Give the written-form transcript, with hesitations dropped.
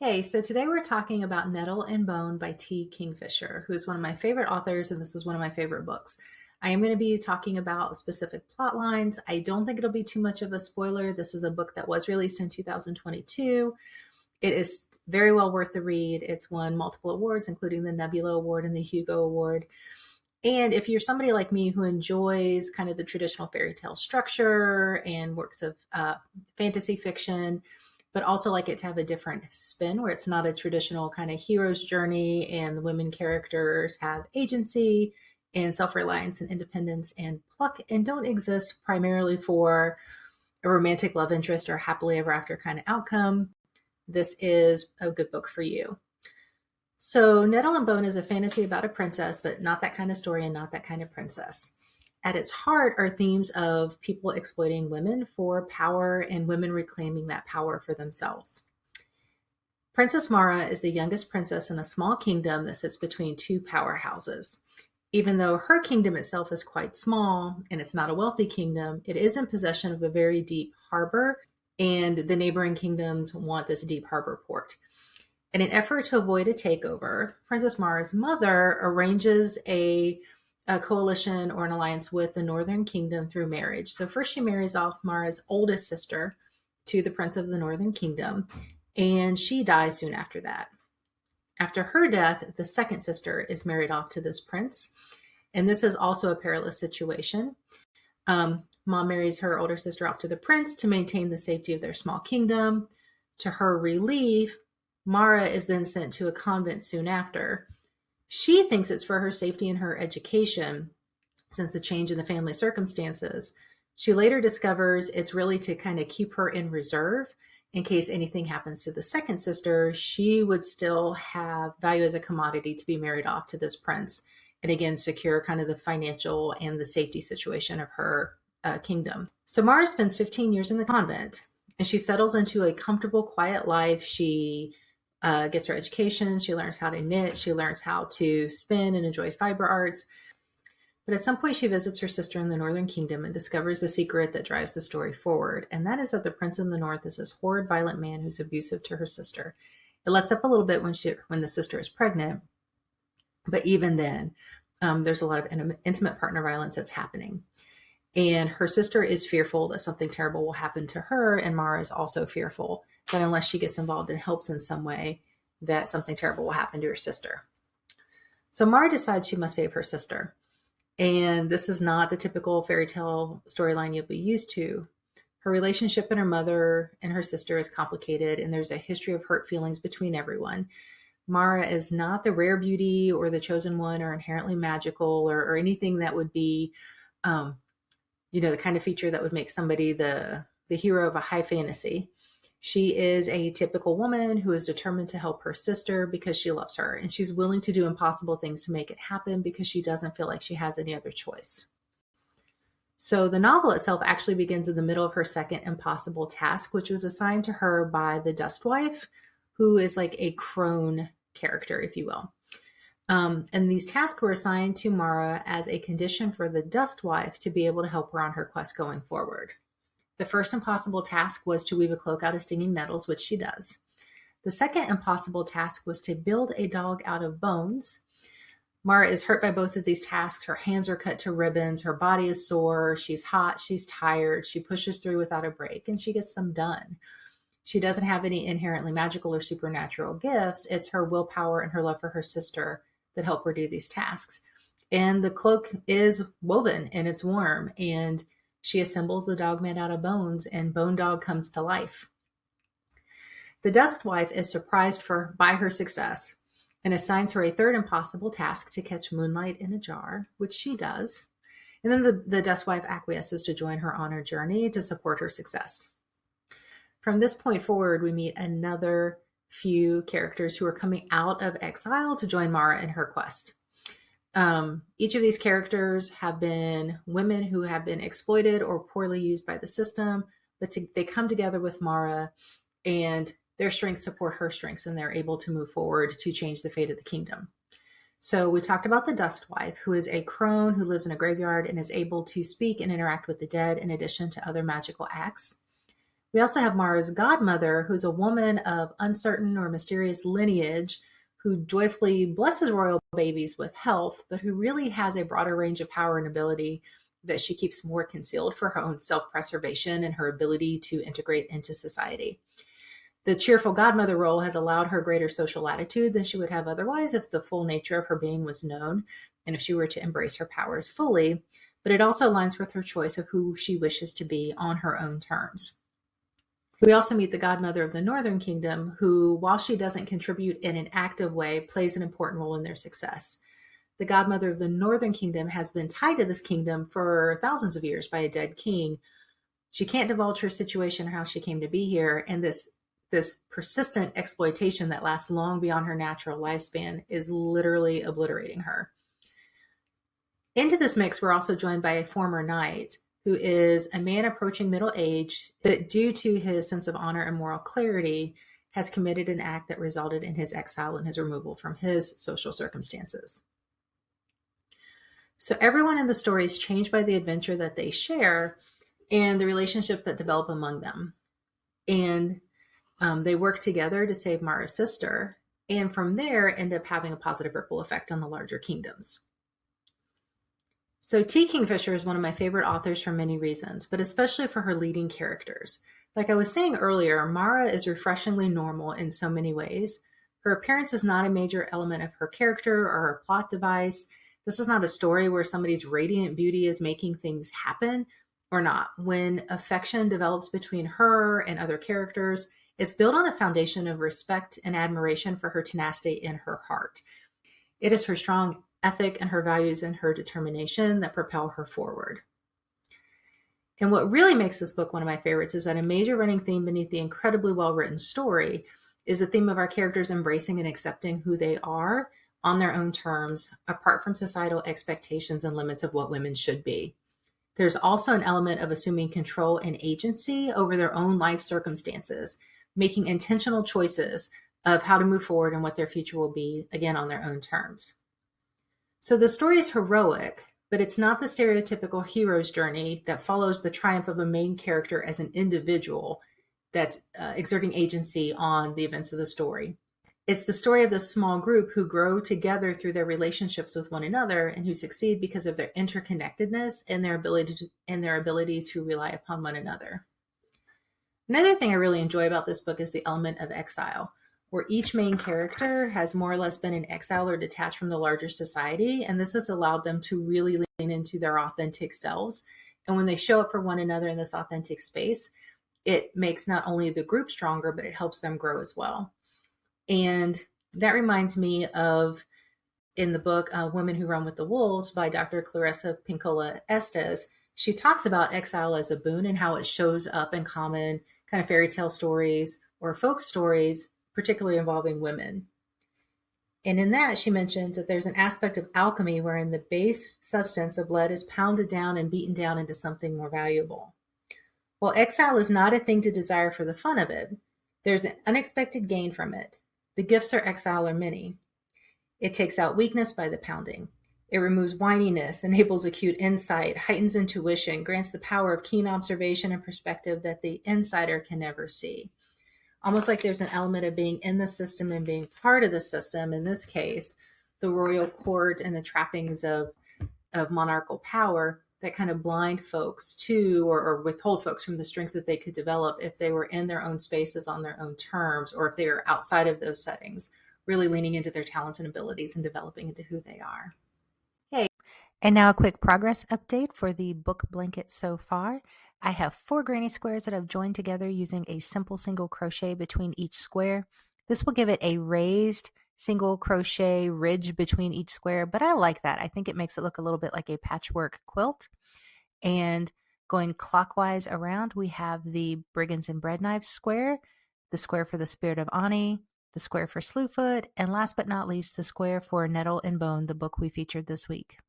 Hey, so today we're talking about Nettle and Bone by T. Kingfisher, who is one of my favorite authors, and this is one of my favorite books. I am going to be talking about specific plot lines. I don't think it'll be too much of a spoiler. This is a book that was released in 2022. It is very well worth the read. It's won multiple awards, including the Nebula Award and the Hugo Award. And if you're somebody like me who enjoys kind of the traditional fairy tale structure and works of fantasy fiction, but also like it to have a different spin where it's not a traditional kind of hero's journey and the women characters have agency and self-reliance and independence and pluck and don't exist primarily for a romantic love interest or happily ever after kind of outcome, this is a good book for you. So Nettle and Bone is a fantasy about a princess, but not that kind of story and not that kind of princess. At its heart are themes of people exploiting women for power and women reclaiming that power for themselves. Princess Mara is the youngest princess in a small kingdom that sits between two powerhouses. Even though her kingdom itself is quite small and it's not a wealthy kingdom, it is in possession of a very deep harbor, and the neighboring kingdoms want this deep harbor port. In an effort to avoid a takeover, Princess Mara's mother arranges a coalition or an alliance with the Northern Kingdom through marriage. So first she marries off Mara's oldest sister to the Prince of the Northern Kingdom, and she dies soon after that. After her death, the second sister is married off to this prince, and this is also a perilous situation. Mom marries her older sister off to the prince to maintain the safety of their small kingdom. To her relief, Mara is then sent to a convent soon after. She thinks it's for her safety and her education, since the change in the family circumstances. She later discovers it's really to kind of keep her in reserve in case anything happens to the second sister. She would still have value as a commodity to be married off to this prince, and again, secure kind of the financial and the safety situation of her kingdom. So Mara spends 15 years in the convent, and she settles into a comfortable, quiet life. She gets her education. She learns how to knit. She learns how to spin and enjoys fiber arts. But at some point, she visits her sister in the Northern Kingdom and discovers the secret that drives the story forward. And that is that the Prince in the North is this horrid, violent man who's abusive to her sister. It lets up a little bit when the sister is pregnant. But even then, there's a lot of intimate partner violence that's happening. And her sister is fearful that something terrible will happen to her. And Mara is also fearful that unless she gets involved and helps in some way, that something terrible will happen to her sister. So Mara decides she must save her sister. And this is not the typical fairy tale storyline you'll be used to. Her relationship and her mother and her sister is complicated, and there's a history of hurt feelings between everyone. Mara is not the rare beauty or the chosen one or inherently magical or anything that would be, the kind of feature that would make somebody the hero of a high fantasy. She is a typical woman who is determined to help her sister because she loves her, and she's willing to do impossible things to make it happen because she doesn't feel like she has any other choice. So the novel itself actually begins in the middle of her second impossible task, which was assigned to her by the Dust Wife, who is like a crone character, if you will. And these tasks were assigned to Mara as a condition for the Dust Wife to be able to help her on her quest going forward. The first impossible task was to weave a cloak out of stinging nettles, which she does. The second impossible task was to build a dog out of bones. Mara is hurt by both of these tasks. Her hands are cut to ribbons. Her body is sore. She's hot. She's tired. She pushes through without a break, and she gets them done. She doesn't have any inherently magical or supernatural gifts. It's her willpower and her love for her sister that help her do these tasks. And the cloak is woven and it's warm, and she assembles the dog made out of bones, and Bone Dog comes to life. The Dust Wife is surprised by her success and assigns her a third impossible task to catch moonlight in a jar, which she does. And then the Dust Wife acquiesces to join her on her journey to support her success. From this point forward, we meet another few characters who are coming out of exile to join Mara in her quest. Each of these characters have been women who have been exploited or poorly used by the system, but they come together with Mara, and their strengths support her strengths, and they're able to move forward to change the fate of the kingdom. So we talked about the Dust Wife, who is a crone who lives in a graveyard and is able to speak and interact with the dead in addition to other magical acts. We also have Mara's godmother, who's a woman of uncertain or mysterious lineage who joyfully blesses royal babies with health, but who really has a broader range of power and ability that she keeps more concealed for her own self preservation and her ability to integrate into society. The cheerful godmother role has allowed her greater social latitude than she would have otherwise if the full nature of her being was known and if she were to embrace her powers fully, but it also aligns with her choice of who she wishes to be on her own terms. We also meet the godmother of the Northern Kingdom, who, while she doesn't contribute in an active way, plays an important role in their success. The godmother of the Northern Kingdom has been tied to this kingdom for thousands of years by a dead king. She can't divulge her situation or how she came to be here, and this persistent exploitation that lasts long beyond her natural lifespan is literally obliterating her. Into this mix, we're also joined by a former knight who is a man approaching middle age that, due to his sense of honor and moral clarity, has committed an act that resulted in his exile and his removal from his social circumstances. So everyone in the story is changed by the adventure that they share and the relationships that develop among them. And they work together to save Mara's sister, and from there end up having a positive ripple effect on the larger kingdoms. So T. Kingfisher is one of my favorite authors for many reasons, but especially for her leading characters. Like I was saying earlier, Mara is refreshingly normal in so many ways. Her appearance is not a major element of her character or her plot device. This is not a story where somebody's radiant beauty is making things happen or not. When affection develops between her and other characters, it's built on a foundation of respect and admiration for her tenacity in her heart. It is her strong ethic and her values and her determination that propel her forward. And what really makes this book one of my favorites is that a major running theme beneath the incredibly well-written story is the theme of our characters embracing and accepting who they are on their own terms, apart from societal expectations and limits of what women should be. There's also an element of assuming control and agency over their own life circumstances, making intentional choices of how to move forward and what their future will be, again, on their own terms. So the story is heroic, but it's not the stereotypical hero's journey that follows the triumph of a main character as an individual that's exerting agency on the events of the story. It's the story of this small group who grow together through their relationships with one another and who succeed because of their interconnectedness and their ability to rely upon one another. Another thing I really enjoy about this book is the element of exile, where each main character has more or less been in exile or detached from the larger society, and this has allowed them to really lean into their authentic selves. And when they show up for one another in this authentic space, it makes not only the group stronger, but it helps them grow as well. And that reminds me of, in the book, Women Who Run with the Wolves by Dr. Clarissa Pinkola Estes. She talks about exile as a boon and how it shows up in common kind of fairy tale stories or folk stories, particularly involving women. And in that, she mentions that there's an aspect of alchemy wherein the base substance of lead is pounded down and beaten down into something more valuable. While exile is not a thing to desire for the fun of it, there's an unexpected gain from it. The gifts of exile are many. It takes out weakness by the pounding. It removes whininess, enables acute insight, heightens intuition, grants the power of keen observation and perspective that the insider can never see. Almost like there's an element of being in the system and being part of the system. In this case, the royal court and the trappings of monarchical power that kind of blind folks to or withhold folks from the strengths that they could develop if they were in their own spaces on their own terms, or if they are outside of those settings, really leaning into their talents and abilities and developing into who they are. And now a quick progress update for the book blanket so far. I have 4 granny squares that I've joined together using a simple single crochet between each square. This will give it a raised single crochet ridge between each square, but I like that. I think it makes it look a little bit like a patchwork quilt. And going clockwise around, we have the Brigands and Bread Knives square, the square for the Spirit of Ani, the square for Slewfoot, and last but not least, the square for Nettle and Bone, the book we featured this week.